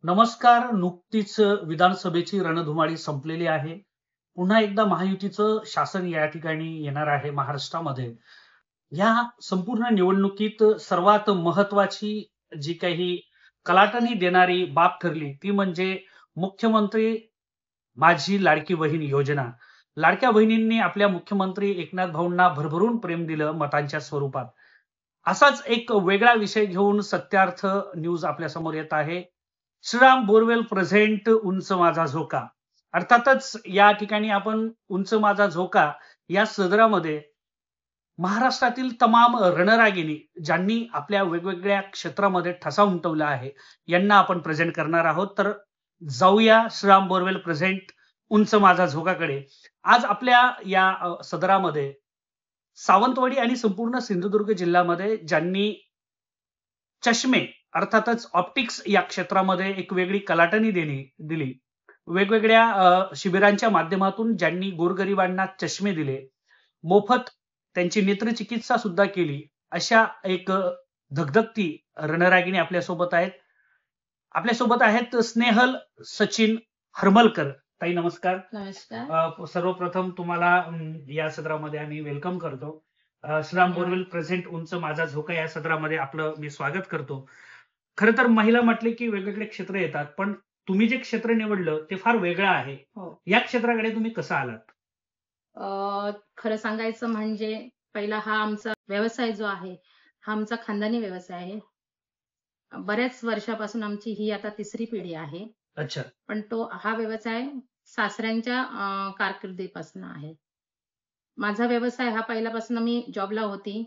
नमस्कार. नुकतीच विधानसभेची रणधुमाळी संपलेली आहे. पुन्हा एकदा महायुतीचं शासन या ठिकाणी येणार आहे महाराष्ट्रामध्ये. या संपूर्ण निवडणुकीत सर्वात महत्वाची जी काही कलाटणी देणारी बाब ठरली ती म्हणजे मुख्यमंत्री माझी लाडकी बहीण योजना. लाडक्या बहिणींनी आपल्या मुख्यमंत्री एकनाथ भाऊंना भरभरून प्रेम दिलं मतांच्या स्वरूपात. असाच एक वेगळा विषय घेऊन सत्यार्थ न्यूज आपल्या समोर येत आहे. श्रीराम बोरवेल प्रेझेंट उंच माझा झोका. अर्थातच या ठिकाणी आपण उंच माझा झोका या सदरामध्ये महाराष्ट्रातील तमाम रणरागिणी ज्यांनी आपल्या वेगवेगळ्या क्षेत्रामध्ये ठसा उमटवला आहे यांना आपण प्रेझेंट करणार आहोत. तर जाऊया श्रीराम बोरवेल प्रेझेंट उंच माझा झोकाकडे. आज आपल्या या सदरामध्ये सावंतवाडी आणि संपूर्ण सिंधुदुर्ग जिल्ह्यामध्ये ज्यांनी चष्मे अर्थातच ऑप्टिक्स या क्षेत्रामध्ये एक वेगळी कलाटणी दिली, वेगवेगळ्या शिबिरांच्या माध्यमातून ज्यांनी गोरगरिबांना चष्मे दिले, मोफत त्यांची नेत्रचिकित्सा सुद्धा केली, अशा एक धगधगती रणरागिणी आपल्यासोबत आहेत. आपल्यासोबत आहेत स्नेहल सचिन हरमलकर. ताई नमस्कार. नमस्कार. सर्वप्रथम तुम्हाला या सदरामध्ये आम्ही वेलकम करतो. श्रीराम बोरवेल प्रेझेंट उंच माझा झोका या सदरामध्ये आपलं मी स्वागत करतो. खरं तर महिला म्हटले की वेगवेगळे क्षेत्र येतात, पण तुम्ही जे क्षेत्र निवडलं ते फार वेगळं आहे. हो. या क्षेत्राकडे तुम्ही कसं आलात? खरं सांगायचं म्हणजे पहिला हा आमचा व्यवसाय जो आहे हा आमचा खानदानी व्यवसाय आहे. बऱ्याच वर्षापासून आमची ही आता तिसरी पिढी आहे. अच्छा. पण हा व्यवसाय सासऱ्यांच्या कारकिर्दीपासून आहे. माझा व्यवसाय हा पहिल्यापासून मी जॉबला होती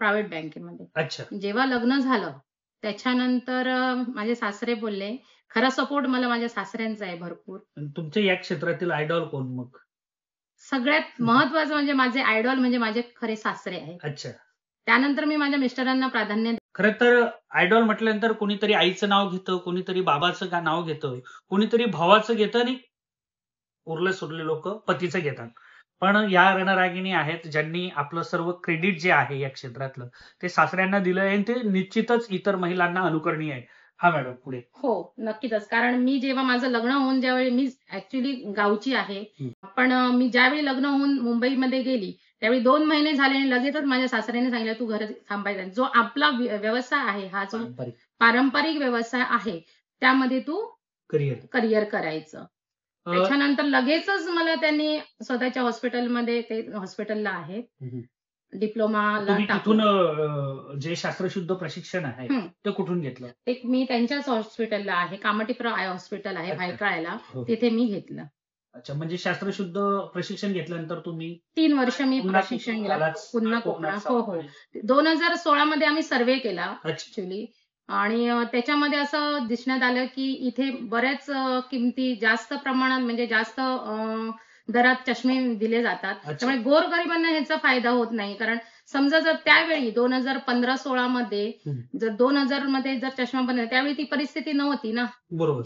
प्रायव्हेट बँकेमध्ये. अच्छा. जेव्हा लग्न झालं त्याच्यानंतर माझे सासरे बोलले, खरा सपोर्ट मला माझ्या सासऱ्यांचा आहे भरपूर. तुमच्या या क्षेत्रातील आयडॉल कोण मग? सगळ्यात महत्वाचं म्हणजे माझे आयडॉल म्हणजे माझे खरे सासरे आहेत. अच्छा. त्यानंतर मी माझ्या मिस्टरांना प्राधान्य. खरं तर आयडॉल म्हटल्यानंतर कोणीतरी आईचं नाव घेतं, कोणीतरी बाबाचं नाव घेतं, कोणीतरी भावाचं घेतं आणि उरले सुरले लोक पतीचं घेतात. पण या रणरागिणी आहेत ज्यांनी आपलं सर्व क्रेडिट जे आहे या क्षेत्रातलं ते सासऱ्यांना दिलं आणि ते निश्चितच इतर महिलांना अनुकरणीय आहे. हा मॅडम पुढे. हो, नक्कीच. कारण मी जेव्हा माझं लग्न होऊन ज्यावेळी मी ऍक्च्युली गावची आहे, पण मी ज्यावेळी लग्न होऊन मुंबईमध्ये गेली त्यावेळी 2 महिने झाले आणि लगेचच माझ्या सासऱ्याने सांगितलं तू घर थांबायचा. जो आपला व्यवसाय आहे हा जो पारंपरिक व्यवसाय आहे त्यामध्ये तू करिअर करायचं. त्याच्यानंतर लगेचच मला त्यांनी स्वतःच्या हॉस्पिटलमध्ये ते हॉस्पिटलला आहे डिप्लोमा तिथून जे शास्त्रशुद्ध प्रशिक्षण आहे ते कुठून घेतलं? एक मी त्यांच्याच हॉस्पिटलला आहे, कामटीप्रा आय हॉस्पिटल आहे भायखळ्याला, तिथे मी घेतलं. अच्छा. म्हणजे शास्त्रशुद्ध प्रशिक्षण घेतल्यानंतर तुम्ही 3 वर्ष मी प्रशिक्षण घेतलं पुन्हा कोकणात. हो हो. 2016 मध्ये आम्ही सर्वे केला ऍक्च्युली आणि त्याच्यामध्ये असं दिसण्यात आलं की इथे बऱ्याच किमती जास्त प्रमाणात म्हणजे जास्त दरात चष्मे दिले जातात. त्यामुळे गोरगरिबांना ह्याचा फायदा होत नाही. कारण समजा जर त्यावेळी 2015-16 मध्ये जर 2000 मध्ये जर चष्मा बंद त्यावेळी ती परिस्थिती नव्हती ना,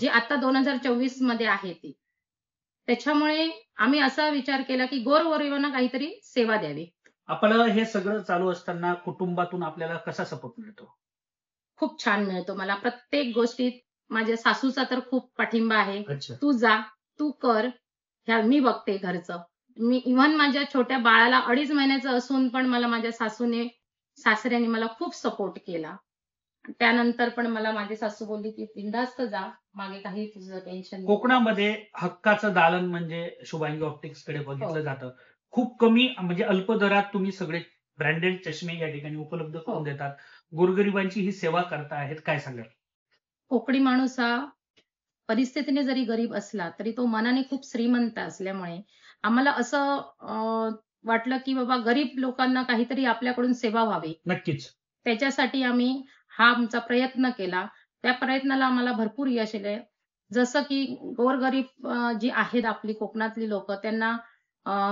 जी आता 2024 मध्ये आहे ती. त्याच्यामुळे आम्ही असा विचार केला की गोरगरिबांना काहीतरी सेवा द्यावी. आपल्याला हे सगळं चालू असताना कुटुंबातून आपल्याला कसा सपोर्ट मिळतो? खूप छान मिळतो मला प्रत्येक गोष्टीत. माझ्या सासूचा तर खूप पाठिंबा आहे. तू जा, तू कर, ह्या मी बघते घरचं. मी इव्हन माझ्या छोट्या बाळाला 2.5 महिन्याचं असून पण मला माझ्या सासऱ्याने मला खूप सपोर्ट केला. त्यानंतर पण मला माझी सासू बोलली की बिनधास्त जा, मागे काही तुझं टेन्शन. कोकणामध्ये हक्काचं दालन म्हणजे शुभांगी ऑप्टिक्स कडे बघितलं जातं. खूप कमी म्हणजे अल्प दरात तुम्ही सगळे ब्रँडेड चष्मे या ठिकाणी उपलब्ध करून देतात. गोरगरिबांची ही सेवा करता आहेत. काय सांगाल? कोकणी माणूस हा परिस्थितीने जरी गरीब असला तरी तो मनाने खूप श्रीमंत असल्यामुळे आम्हाला असं वाटलं की बाबा गरीब लोकांना काहीतरी आपल्याकडून सेवा व्हावी. नक्कीच. त्याच्यासाठी आम्ही हा आमचा प्रयत्न केला. त्या प्रयत्नाला आम्हाला भरपूर यश आलंय. जसं की गोरगरीब जी आहेत आपली कोकणातली लोक त्यांना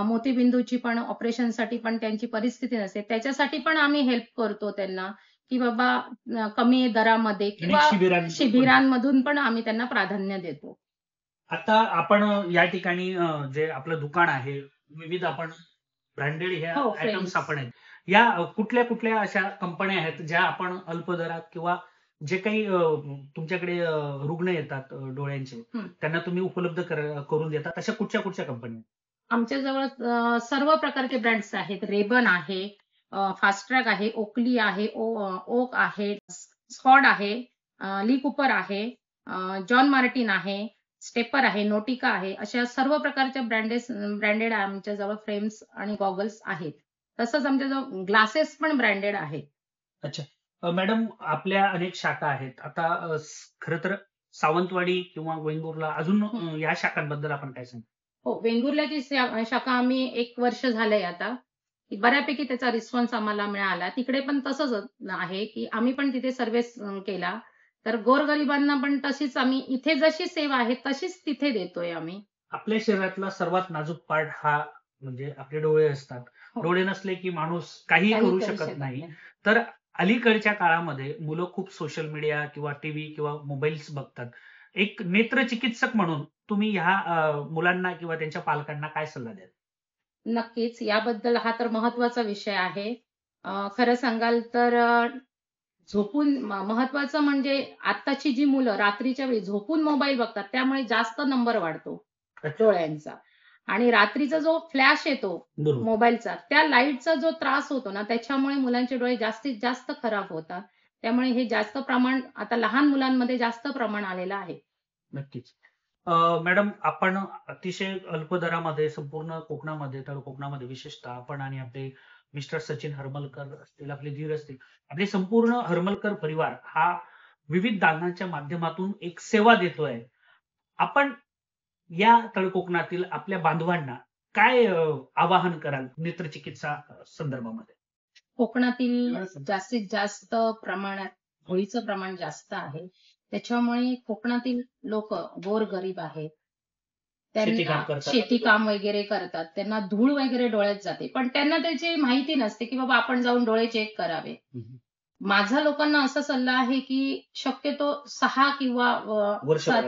मोतीबिंदूची पण ऑपरेशनसाठी पण त्यांची परिस्थिती नसते. त्याच्यासाठी पण आम्ही हेल्प करतो त्यांना की बाबा कमी दरामध्ये किंवा शिबिरांमधून पण आम्ही त्यांना प्राधान्य देतो. आता आपण या ठिकाणी जे आपलं दुकान आहे विविध आपण ब्रँडेड ह्या आयटम्स आपण आहेत. या कुठल्या कुठल्या अशा कंपन्या आहेत ज्या आपण अल्प दरात किंवा जे काही तुमच्याकडे रुग्ण येतात डोळ्यांचे, त्यांना तुम्ही उपलब्ध करून देता, तशा कुठच्या कुठच्या कंपन्या? आमच्याजवळ सर्व प्रकारचे ब्रँड्स आहेत. रेबन आहे, फास्ट्रॅक आहे, ओकली आहे, ओक आहे, स्कॉड आहे, ली कूपर आहे, जॉन मार्टिन आहे, स्टेपर आहे, नोटिका आहे. अशा सर्व प्रकारच्या ब्रँडेड आमच्याजवळ फ्रेम्स आणि गॉगल्स आहेत. तसंच आमच्याजवळ ग्लासेस पण ब्रँडेड आहेत. अच्छा. मॅडम, आपल्या अनेक शाखा आहेत. आता खरं तर सावंतवाडी किंवा वेंगुर्ला अजून या शाखांबद्दल आपण काय सांगू? हो, वेंगुर्ल्याची शाखा आम्ही 1 वर्ष झालंय आता. बऱ्यापैकी त्याचा रिस्पॉन्स आम्हाला मिळाला. तिकडे पण तसंच आहे, की आम्ही पण तिथे सर्व्हिस केला. तर गोरगरिबांना पण तशीच आम्ही इथे जशी सेवा आहे तशीच तिथे देतोय आम्ही. आपल्या शरीरातला सर्वात नाजूक पार्ट हा म्हणजे आपले डोळे असतात. हो. डोळे नसले की माणूस काही करू शकत नाही. तर अलीकडच्या काळामध्ये मुलं खूप सोशल मीडिया किंवा टीव्ही किंवा मोबाईल्स बघतात. एक नेत्रचिकित्सक म्हणून तुम्ही ह्या मुलांना किंवा त्यांच्या पालकांना काय सल्ला द्याल? नक्कीच. याबद्दल हा तर महत्त्वाचा विषय आहे. खरं सांगाल तर झोपून महत्त्वाचं म्हणजे आत्ताची जी मुलं रात्रीच्या वेळी झोपून मोबाईल बघतात, त्यामुळे जास्त नंबर वाढतो डोळ्यांचा. आणि रात्रीचा जो फ्लॅश येतो मोबाईलचा, त्या लाईटचा जो त्रास होतो ना, त्याच्यामुळे मुलांचे डोळे जास्तीत जास्त खराब होतात. त्यामुळे हे जास्त प्रमाण आता लहान मुलांमध्ये जास्त प्रमाण आलेलं आहे. नक्कीच. मॅडम, आपण अतिशय अल्प दरामध्ये संपूर्ण कोकणामध्ये, तर कोकणामध्ये विशेषतः आपण आणि आपले मिस्टर सचिन हरमलकर असतील, आपले धीर असतील, आपले संपूर्ण हरमलकर परिवार हा विविध दानाच्या माध्यमातून एक सेवा देतोय. आपण या तळकोकणातील आपल्या बांधवांना काय आवाहन कराल नेत्रचिकित्सा संदर्भामध्ये? कोकणातील जास्तीत जास्त प्रमाणात होळीचं प्रमाण जास्त आहे. त्याच्यामुळे कोकणातील लोक गोरगरीब आहेत. त्यांना शेती काम वगैरे करतात. त्यांना धूळ वगैरे डोळ्यात जाते. पण त्यांना त्याची माहिती नसते, की बाबा आपण जाऊन डोळे चेक करावे. माझा लोकांना असा सल्ला आहे, की शक्यतो 6 किंवा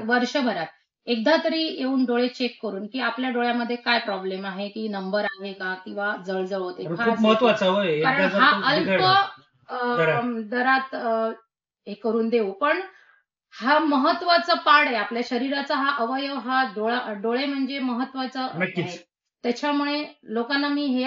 वर्षभरात एकदा तरी येऊन डोळे चेक करून, की आपल्या डोळ्यामध्ये काय प्रॉब्लेम आहे, की नंबर आहे का किंवा जळजळ होते. खूप महत्वाचं कारण हा अल्प दरात हे करून देऊ. पण हा महत्वाचा पार्ट आहे. आपल्या शरीराचा हा अवयव हा डोळे म्हणजे महत्वाचा आहे. त्याच्यामुळे लोकांना मी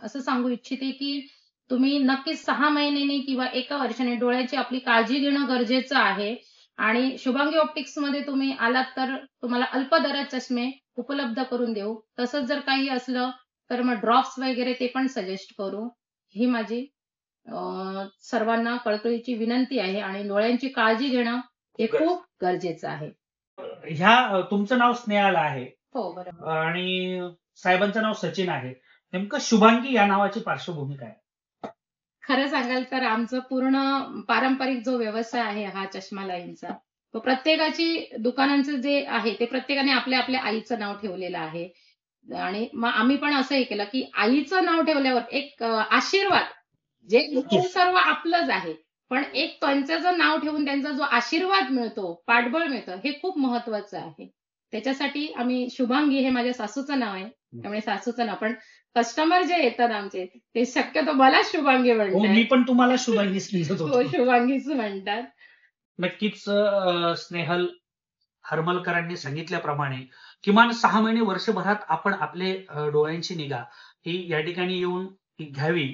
असं सांगू इच्छिते, की तुम्ही नक्कीच 6 महिन्यांनी किंवा 1 वर्षाने डोळ्याची आपली काळजी घेणं गरजेचं आहे. आणि शुभांगी ऑप्टिक्समध्ये तुम्ही आलात तर तुम्हाला अल्प दरात चष्मे उपलब्ध करून देऊ. तसंच जर काही असलं तर मग ड्रॉप्स वगैरे ते पण सजेस्ट करू. ही माझी सर्वांना कळकळीची विनंती आहे आणि डोळ्यांची काळजी घेणं हे खूप गरजेचं आहे. तुमचं नाव स्नेहाला आहे. हो, बरोबर. आणि साहेबांचं नाव सचिन आहे. नेमकं शुभांगी या नावाची पार्श्वभूमी काय? खरं सांगाल तर आमचं पूर्ण पारंपरिक जो व्यवसाय आहे हा चष्मा लाईनचा, तो प्रत्येकाची दुकानांचं जे आहे ते प्रत्येकाने आपल्या आपल्या आईचं नाव ठेवलेलं आहे. आणि मग आम्ही पण असं हे केलं, की आईचं नाव ठेवल्यावर एक आशीर्वाद जे सर्व आपलंच आहे. पण एक त्यांचं नाव ठेवून त्यांचा जो आशीर्वाद मिळतो, पाठबळ मिळतं, हे खूप महत्वाचं आहे. त्याच्यासाठी आम्ही शुभांगी हे माझ्या सासूचं नाव आहे. त्यामुळे सासूचं नाव. पण कस्टमर जे येतात आमचे ते शक्यतो मला शुभांगी म्हणतात. मी पण तुम्हाला शुभांगीच लिहित होतो. शुभांगीच म्हणतात. नक्कीच स्नेहल हरमलकरांनी सांगितल्याप्रमाणे किमान 6 महिने वर्षभरात आपण आपले डोळ्यांची निगा ही या ठिकाणी येऊन घ्यावी.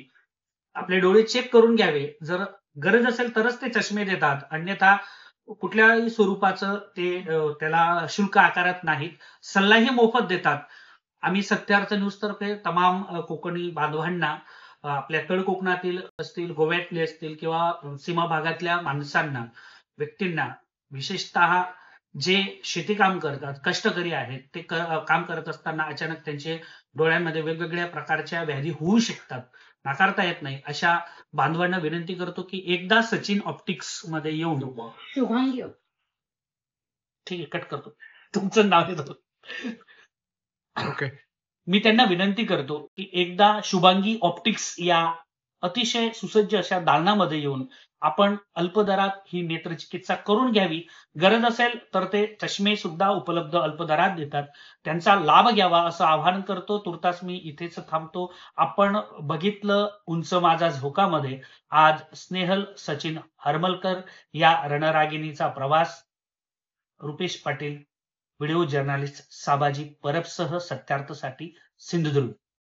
आपले डोळे चेक करून घ्यावे. जर गरज असेल तरच ते चष्मे देतात. अन्यथा कुठल्याही स्वरूपाचं ते त्याला शुल्क आकारत नाहीत. सल्लाही मोफत देतात. आम्ही सत्यार्थ न्यूज तर्फे तमाम कोकणी बांधवांना, आपल्या तळकोकणातील असतील, गोव्यातले असतील किंवा सीमा भागातल्या माणसांना, व्यक्तींना, विशेषतः जे शेतीकाम करतात, कष्टकरी आहेत, ते काम करत असताना अचानक त्यांचे डोळ्यांमध्ये वेगवेगळ्या प्रकारच्या व्याधी होऊ शकतात, नाकारता येत नाही. अशा बांधवांना विनंती करतो की एकदा सचिन ऑप्टिक्स मध्ये येऊन शुभांगी ठीक आहे, कट करतो. तुमचं नाव येतो. ओके. मी त्यांना विनंती करतो की एकदा शुभांगी ऑप्टिक्स या अतिशय सुसज्ज अशा दालनामध्ये येऊन आपण अल्प दरात ही नेत्रचिकित्सा करून घ्यावी. गरज असेल तर ते चष्मे सुद्धा उपलब्ध अल्प दरात देतात. त्यांचा लाभ घ्यावा असं आवाहन करतो. तुर्तास मी इथेच थांबतो. आपण बघितलं उंच माझा झोकामध्ये आज स्नेहल सचिन हरमलकर या रणरागिणीचा प्रवास. Rupesh Patil, video journalist Sabaji परबसह सत्यार्थसाठी Sindhudurg.